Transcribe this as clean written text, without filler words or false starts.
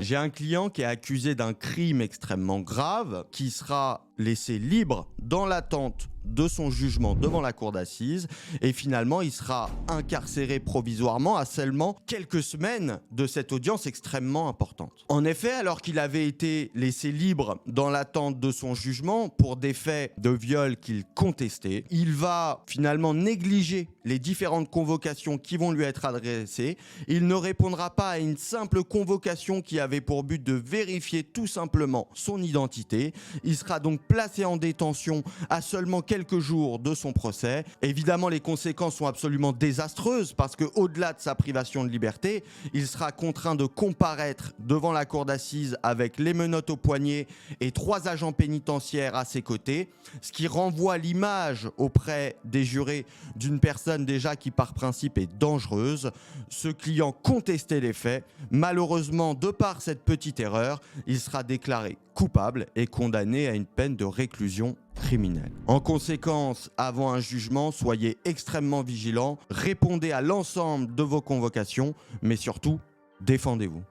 J'ai un client qui est accusé d'un crime extrêmement grave, qui sera laissé libre dans l'attente de son jugement devant la cour d'assises et finalement il sera incarcéré provisoirement à seulement quelques semaines de cette audience extrêmement importante. En effet, alors qu'il avait été laissé libre dans l'attente de son jugement pour des faits de viol qu'il contestait, il va finalement négliger les différentes convocations qui vont lui être adressées. Il ne répondra pas à une simple convocation qui avait pour but de vérifier tout simplement son identité. Il sera donc placé en détention à seulement quelques jours de son procès. Évidemment, les conséquences sont absolument désastreuses parce qu'au-delà de sa privation de liberté, il sera contraint de comparaître devant la cour d'assises avec les menottes aux poignets et 3 agents pénitentiaires à ses côtés, ce qui renvoie l'image auprès des jurés d'une personne déjà qui par principe est dangereuse. Ce client contestait les faits. Malheureusement, de par cette petite erreur, il sera déclaré coupable et condamné à une peine de réclusion criminelle. En conséquence, avant un jugement, soyez extrêmement vigilants, répondez à l'ensemble de vos convocations, mais surtout, défendez-vous.